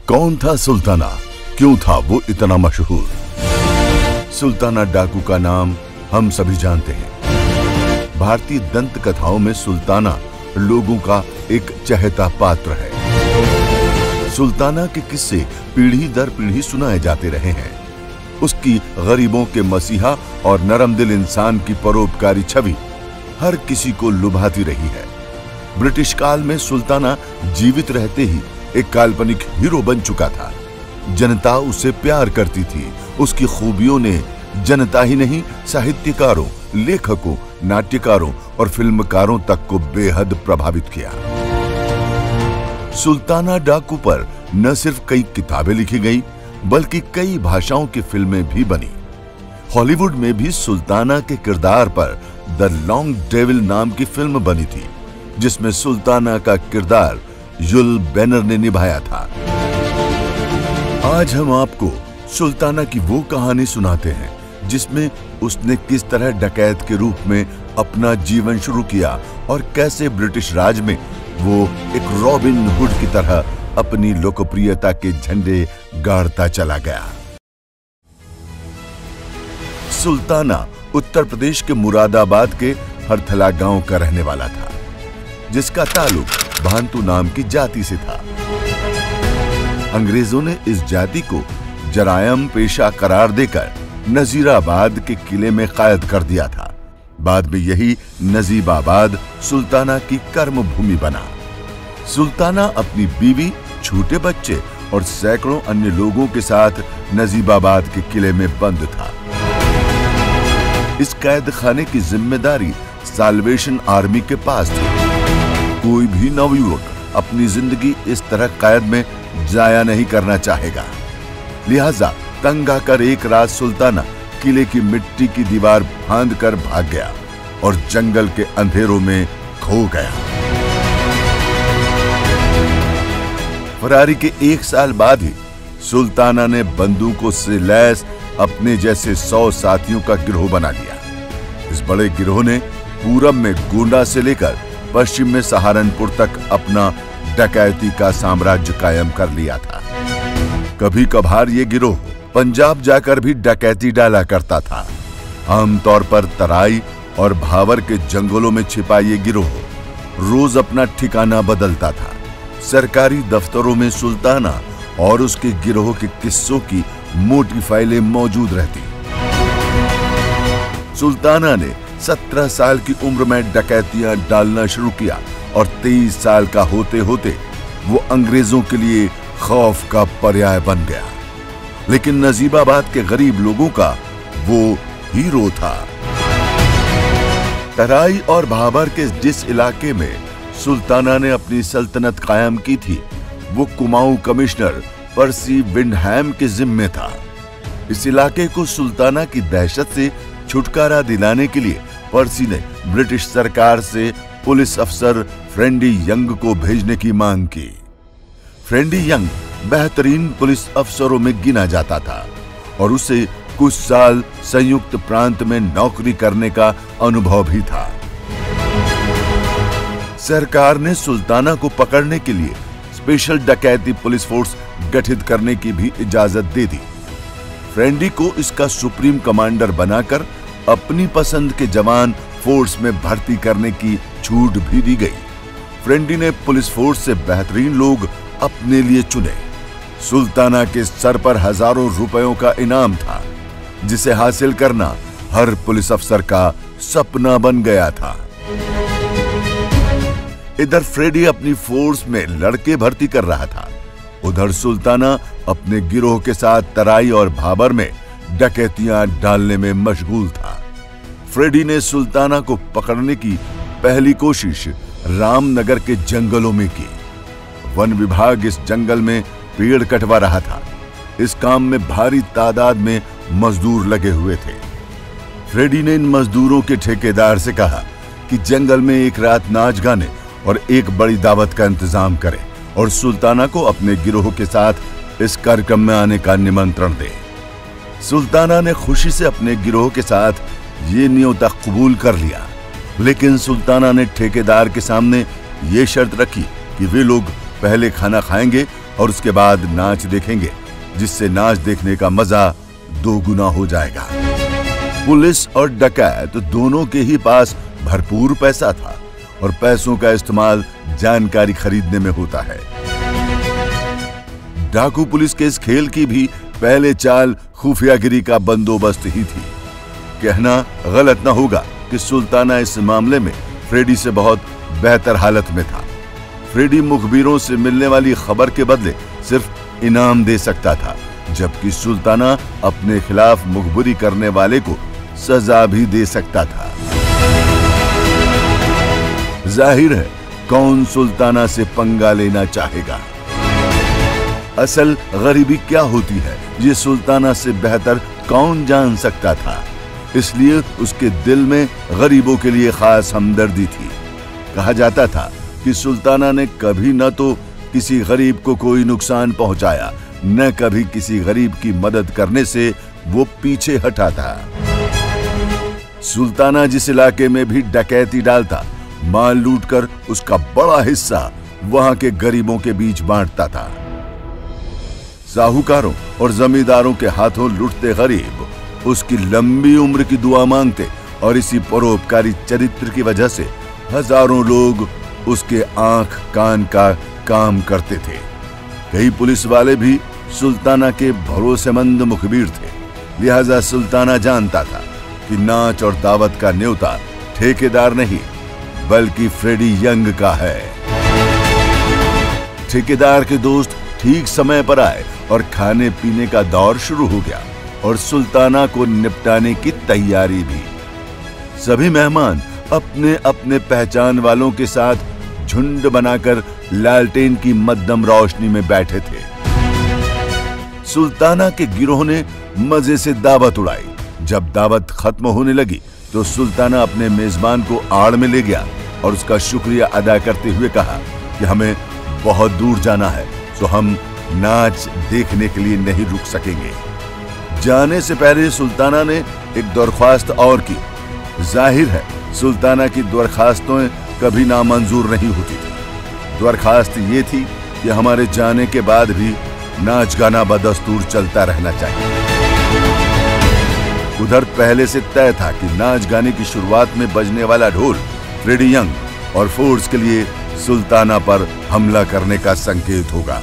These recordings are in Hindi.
कौन था सुल्ताना? क्यों था वो इतना मशहूर? सुल्ताना डाकू का नाम हम सभी जानते हैं। भारतीय दंत कथाओं में सुल्ताना लोगों का एक चहेता पात्र है। सुल्ताना के किस्से पीढ़ी दर पीढ़ी सुनाए जाते रहे हैं। उसकी गरीबों के मसीहा और नरम दिल इंसान की परोपकारी छवि हर किसी को लुभाती रही है। ब्रिटिश काल में सुल्ताना जीवित रहते ही एक काल्पनिक हीरो बन चुका था। जनता उसे प्यार करती थी। उसकी खूबियों ने जनता ही नहीं, साहित्यकारों, लेखकों, नाट्यकारों और फिल्मकारों तक को बेहद प्रभावित किया। सुल्ताना डाकू पर न सिर्फ कई किताबें लिखी गई, बल्कि कई भाषाओं की फिल्में भी बनी। हॉलीवुड में भी सुल्ताना के किरदार पर द लॉन्ग डेविल नाम की फिल्म बनी थी, जिसमें सुल्ताना का किरदार जुल बेनर ने निभाया था। आज हम आपको सुल्ताना की वो कहानी सुनाते हैं जिसमें उसने किस तरह डकैत के रूप में अपना जीवन शुरू किया और कैसे ब्रिटिश राज में वो एक रॉबिन हुड की तरह अपनी लोकप्रियता के झंडे गाड़ता चला गया। सुल्ताना उत्तर प्रदेश के मुरादाबाद के हरथला गांव का रहने वाला था, जिसका ताल्लुक भांतु नाम की जाति से था। अंग्रेजों ने इस जाति को जरायम पेशा करार देकर नजीराबाद के किले में कैद कर दिया था। बाद में यही नजीबाबाद सुल्ताना की कर्म भूमि बना। सुल्ताना अपनी बीवी, छोटे बच्चे और सैकड़ों अन्य लोगों के साथ नजीबाबाद के किले में बंद था। इस कैद खाने की जिम्मेदारी साल्वेशन आर्मी के पास थी। कोई भी नवयुवक अपनी जिंदगी इस तरह कैद में जाया नहीं करना चाहेगा। लिहाजा तंग आकर एक रात सुल्ताना किले की मिट्टी की दीवार फांद कर भाग गया और जंगल के अंधेरों में खो गया। फरारी के 1 साल बाद ही सुल्ताना ने बंदूकों से लैस अपने जैसे 100 साथियों का गिरोह बना लिया। इस बड़े गिरोह ने पूरब में गोंडा से लेकर पश्चिम में सहारनपुर तक अपना डकैती का साम्राज्य कायम कर लिया था। कभी कभार ये गिरोह पंजाब जाकर भी डकैती डाला करता था। आमतौर पर तराई और भावर के जंगलों में छिपा ये गिरोह रोज अपना ठिकाना बदलता था। सरकारी दफ्तरों में सुल्ताना और उसके गिरोह के किस्सों की मोटी फाइलें मौजूद रहती। सुल्ताना ने 17 साल की उम्र में डकैतियां डालना शुरू किया और 23 साल का होते होते वो अंग्रेजों के लिए खौफ का पर्याय बन गया। लेकिन नजीबाबाद के गरीब लोगों का वो हीरो था। तराई और भाबर के जिस इलाके में सुल्ताना ने अपनी सल्तनत कायम की थी, वो कुमाऊं कमिश्नर पर्सी विंडहैम के जिम्मे था। इस इलाके को सुल्ताना की दहशत से छुटकारा दिलाने के लिए पर्सी ने ब्रिटिश सरकार से पुलिस अफसर फ्रेंडी यंग को भेजने की मांग की। फ्रेंडी यंग बेहतरीन पुलिस अफसरों में गिना जाता था और उसे कुछ साल संयुक्त प्रांत में नौकरी करने का अनुभव भी था। सरकार ने सुल्ताना को पकड़ने के लिए स्पेशल डकैती पुलिस फोर्स गठित करने की भी इजाजत दे दी। फ्रेंडी को इसका सुप्रीम कमांडर बनाकर अपनी पसंद के जवान फोर्स में भर्ती करने की छूट भी दी गई। फ्रेंडी ने पुलिस फोर्स से बेहतरीन लोग अपने लिए चुने। सुल्ताना के सर पर हजारों रुपयों का इनाम था, जिसे हासिल करना हर पुलिस अफसर का सपना बन गया था। इधर फ्रेडी अपनी फोर्स में लड़के भर्ती कर रहा था, उधर सुल्ताना अपने गिरोह के साथ तराई और भाबर में डकैतियां डालने में मशगूल था। फ्रेडी ने सुल्ताना को पकड़ने की पहली कोशिश रामनगर के जंगलों में की। वन विभाग इस जंगल में पेड़ कटवा रहा था। इस काम में भारी तादाद में मजदूर लगे हुए थे। फ्रेडी ने इन मजदूरों के ठेकेदार से कहा कि जंगल में एक रात नाच गाने और एक बड़ी दावत का इंतजाम करें और सुल्ताना को अपने गिरोह के साथ इस कार्यक्रम में आने का निमंत्रण दे। सुल्ताना ने खुशी से अपने गिरोह के साथ ये न्योता कबूल कर लिया, लेकिन सुल्ताना ने ठेकेदार के सामने ये शर्त रखी कि वे लोग पहले खाना खाएंगे और उसके बाद नाच देखेंगे, जिससे नाच देखने का मजा दोगुना हो जाएगा। पुलिस और डकैत दोनों के ही पास भरपूर पैसा था और पैसों का इस्तेमाल जानकारी खरीदने में होता है। डाकू पुलिस के इस खेल की भी पहले चाल खुफियागिरी का बंदोबस्त ही थी। कहना गलत न होगा कि सुल्ताना इस मामले में फ्रेडी से बहुत बेहतर हालत में था। फ्रेडी मुखबिरों से मिलने वाली खबर के बदले सिर्फ इनाम दे सकता था, जबकि सुल्ताना अपने खिलाफ मुखबिरी करने वाले को सजा भी दे सकता था। जाहिर है कौन सुल्ताना से पंगा लेना चाहेगा। असल गरीबी क्या होती है ये सुल्ताना से बेहतर कौन जान सकता था, इसलिए उसके दिल में गरीबों के लिए खास हमदर्दी थी। कहा जाता था कि सुल्ताना ने कभी न तो किसी गरीब को कोई नुकसान पहुंचाया, न कभी किसी गरीब की मदद करने से वो पीछे हटा था। सुल्ताना जिस इलाके में भी डकैती डालता, माल लूटकर उसका बड़ा हिस्सा वहां के गरीबों के बीच बांटता था। साहूकारों और जमींदारों के हाथों लुटते गरीब उसकी लंबी उम्र की दुआ मांगते और इसी परोपकारी चरित्र की वजह से हजारों लोग उसके आंख कान का काम करते थे। कई पुलिस वाले भी सुल्ताना के भरोसेमंद मुखबिर थे, लिहाजा सुल्ताना जानता था कि नाच और दावत का न्योता ठेकेदार नहीं बल्कि फ्रेडी यंग का है। ठेकेदार के दोस्त ठीक समय पर आए और खाने पीने का दौर शुरू हो गया और सुल्ताना को निपटाने की तैयारी भी। सभी मेहमान अपने अपने पहचान वालों के साथ झुंड बनाकर लालटेन की मध्यम रोशनी में बैठे थे। सुल्ताना के गिरोह ने मजे से दावत उड़ाई। जब दावत खत्म होने लगी तो सुल्ताना अपने मेजबान को आड़ में ले गया और उसका शुक्रिया अदा करते हुए कहा कि हमें बहुत दूर जाना है, तो हम नाच देखने के लिए नहीं रुक सकेंगे। जाने से पहले सुल्ताना ने एक दरख्वास्त और की। जाहिर है सुल्ताना की दरख्वास्तों कभी नामंजूर नहीं होती थी। दरख्वास्त ये थी कि हमारे जाने के बाद भी नाच गाना बदस्तूर चलता रहना चाहिए। उधर पहले से तय था कि नाच गाने की शुरुआत में बजने वाला ढोल फ्रेडी यंग और फोर्स के लिए सुल्ताना पर हमला करने का संकेत होगा।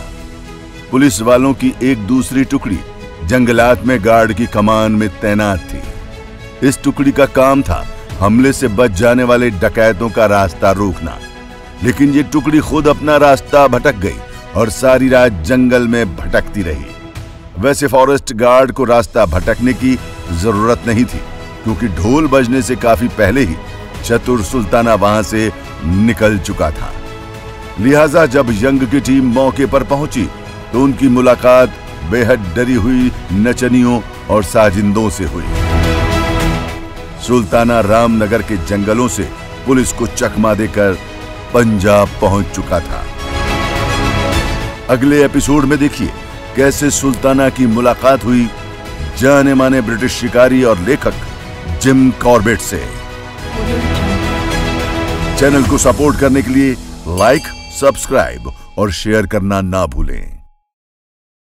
पुलिस वालों की एक दूसरी टुकड़ी जंगलात में गार्ड की कमान में तैनात थी। इस टुकड़ी का काम था हमले से बच जाने वाले डकैतों का रास्ता रोकना, लेकिन ये टुकड़ी खुद अपना रास्ता भटक गई और सारी रात जंगल में भटकती रही। वैसे फॉरेस्ट गार्ड को रास्ता भटकने की जरूरत नहीं थी, क्योंकि ढोल बजने से काफी पहले ही चतुर सुल्ताना वहां से निकल चुका था। लिहाजा जब यंग की टीम मौके पर पहुंची तो उनकी मुलाकात बेहद डरी हुई नचनियों और साजिंदों से हुई। सुल्ताना रामनगर के जंगलों से पुलिस को चकमा देकर पंजाब पहुंच चुका था। अगले एपिसोड में देखिए कैसे सुल्ताना की मुलाकात हुई जाने माने ब्रिटिश शिकारी और लेखक जिम कॉर्बेट से। चैनल को सपोर्ट करने के लिए लाइक, सब्सक्राइब और शेयर करना ना भूलें।